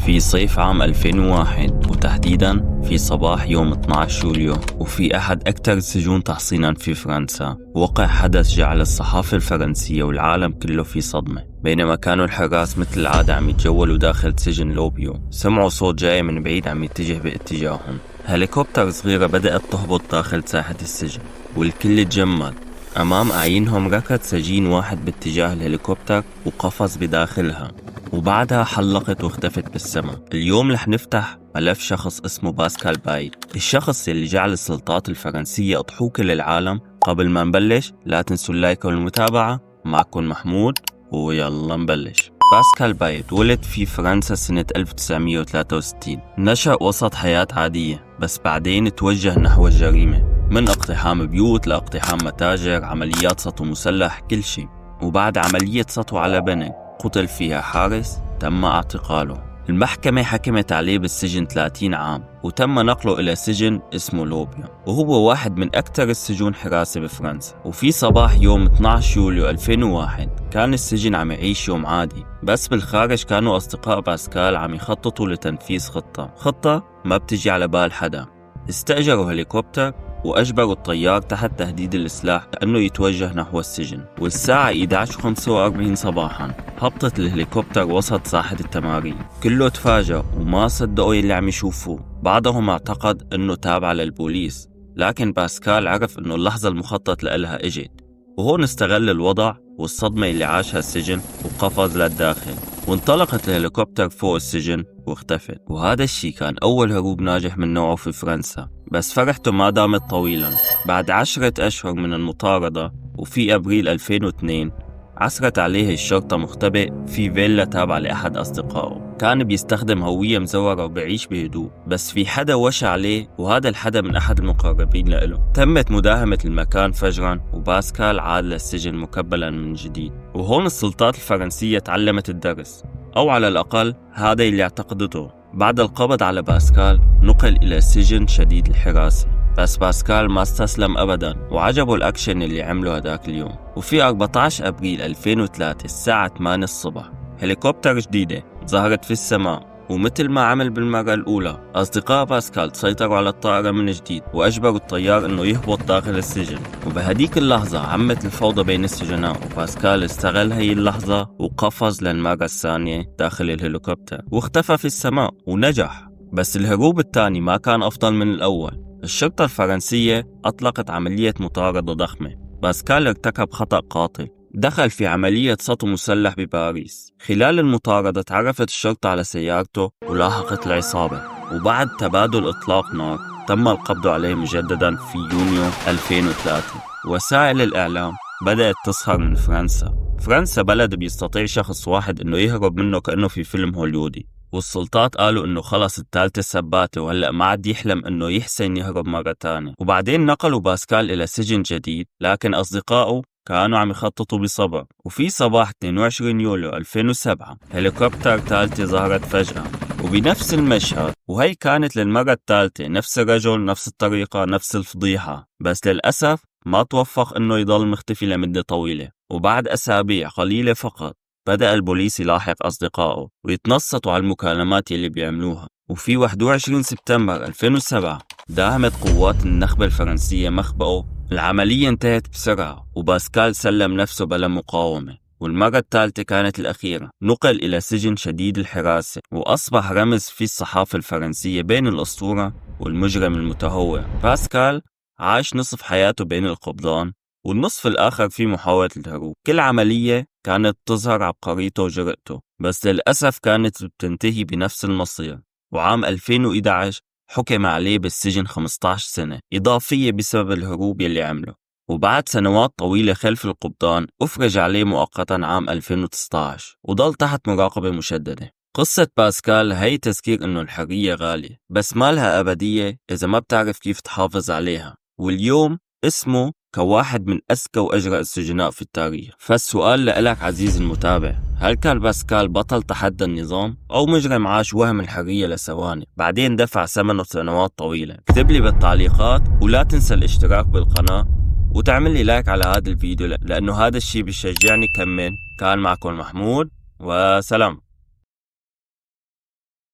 في صيف عام 2001 وتحديدا في صباح يوم 12 يوليو وفي أحد أكثر السجون تحصينا في فرنسا، وقع حدث جعل الصحافة الفرنسية والعالم كله في صدمة. بينما كانوا الحراس مثل العادة عم يتجولوا داخل سجن لوبيو، سمعوا صوت جاي من بعيد عم يتجه باتجاههم. هليكوبتر صغيرة بدأت تهبط داخل ساحة السجن والكل تجمد. أمام أعينهم ركض سجين واحد باتجاه الهليكوبتر وقفز بداخلها، وبعدها حلقت واختفت بالسماء. اليوم رح نفتح ملف شخص اسمه باسكال بايت، الشخص اللي جعل السلطات الفرنسية أضحوكة للعالم. قبل ما نبلش لا تنسوا اللايك والمتابعة. معكم محمود ويلا نبلش. باسكال بايت ولد في فرنسا سنة 1963. نشأ وسط حياة عادية، بس بعدين توجه نحو الجريمة، من اقتحام بيوت لاقتحام متاجر، عمليات سطو مسلح، كل شيء. وبعد عملية سطو على بنك قتل فيها حارس تم اعتقاله. المحكمة حكمت عليه بالسجن 30 عام وتم نقله إلى سجن اسمه لوبيو، وهو واحد من أكثر السجون حراسة بفرنسا. وفي صباح يوم 12 يوليو 2001 كان السجن عم يعيش يوم عادي، بس بالخارج كانوا أصدقاء باسكال عم يخططوا لتنفيذ خطة ما بتجي على بال حدا. استأجروا هليكوبتر وأجبروا الطيار تحت تهديد السلاح لأنه يتوجه نحو السجن. والساعة 11:45 صباحا هبطت الهليكوبتر وسط ساحة التمارين. كله تفاجأ وما صدقوا اللي عم يشوفوه. بعضهم اعتقد أنه تابع للبوليس، لكن باسكال عرف أنه اللحظة المخطط لها اجت، وهون استغل الوضع والصدمة اللي عاشها السجن وقفز للداخل. وانطلقت الهليكوبتر فوق السجن واختفت. وهذا الشيء كان أول هروب ناجح من نوعه في فرنسا، بس فرحته ما دامت طويلا. بعد 10 أشهر من المطاردة وفي أبريل 2002 عثرت عليه الشرطة مختبئ في فيلا تابعة لأحد أصدقائه. كان بيستخدم هوية مزورة وبيعيش بهدوء، بس في حدا وشى عليه، وهذا الحدا من أحد المقربين له. تمت مداهمة المكان فجرا وباسكال عاد للسجن مكبلا من جديد. وهون السلطات الفرنسية تعلمت الدرس، أو على الأقل هذا اللي اعتقدته. بعد القبض على باسكال نقل إلى سجن شديد الحراسة، بس باسكال ما استسلم أبدا وعجبه الأكشن اللي عمله هداك اليوم. وفي 14 أبريل 2003 الساعة 8 الصبح هليكوبتر جديدة ظهرت في السماء، ومثل ما عمل بالمرة الأولى أصدقاء باسكال سيطروا على الطائرة من جديد وأجبروا الطيار أنه يهبط داخل السجن. وبهديك اللحظة عمت الفوضى بين السجناء، وباسكال استغل هي اللحظة وقفز للمرة الثانية داخل الهليكوبتر واختفى في السماء ونجح. بس الهروب الثاني ما كان أفضل من الأول. الشرطة الفرنسية أطلقت عملية مطاردة ضخمة. باسكال ارتكب خطأ قاتل، دخل في عملية سطو مسلح بباريس. خلال المطاردة تعرفت الشرطة على سيارته ولاحقت العصابة، وبعد تبادل إطلاق نار تم القبض عليه مجددا في يونيو 2003. وسائل الإعلام بدأت تظهر من فرنسا بلد بيستطيع شخص واحد إنه يهرب منه كأنه في فيلم هوليودي، والسلطات قالوا إنه خلص الثالثة السباتة وهلأ ما عاد يحلم إنه يحسن يهرب مرة تانية. وبعدين نقلوا باسكال إلى سجن جديد، لكن أصدقائه كانوا عم يخططوا بصبر. وفي صباح 22 يوليو 2007 هليكوبتر ثالثة ظهرت فجأة وبنفس المشهد، وهي كانت للمرة الثالثة نفس الرجل، نفس الطريقة، نفس الفضيحة. بس للأسف ما توفق إنه يضل مختفي لمدة طويلة. وبعد أسابيع قليلة فقط بدأ البوليس يلاحق أصدقائه ويتنصتوا على المكالمات اللي بيعملوها. وفي 21 سبتمبر 2007 داهمت قوات النخبة الفرنسية مخبأه. العملية انتهت بسرعة وباسكال سلم نفسه بلا مقاومة. والمرة الثالثة كانت الأخيرة. نقل إلى سجن شديد الحراسة وأصبح رمز في الصحافة الفرنسية بين الأسطورة والمجرم المتهور. باسكال عاش نصف حياته بين القبضان والنصف الآخر في محاولة الهروب. كل عملية كانت تظهر عبقريته وجرأته، بس للأسف كانت بتنتهي بنفس المصير. وعام 2011 حكم عليه بالسجن 15 سنة إضافية بسبب الهروب يلي عمله. وبعد سنوات طويلة خلف القبضان أفرج عليه مؤقتا عام 2019 وضل تحت مراقبة مشددة. قصة باسكال هي تذكير إنه الحرية غالية، بس ما لها أبدية إذا ما بتعرف كيف تحافظ عليها. واليوم اسمه كواحد من أذكى وأجرأ السجناء في التاريخ. فالسؤال لك عزيزي المتابع، هل كان باسكال بطل تحدى النظام أو مجرم عاش وهم الحرية لثواني بعدين دفع ثمنه سنوات طويلة؟ اكتب لي بالتعليقات، ولا تنسى الاشتراك بالقناة وتعمل لي لايك على هذا الفيديو لأنه هذا الشيء بيشجعني كمل. كان معكم محمود وسلام.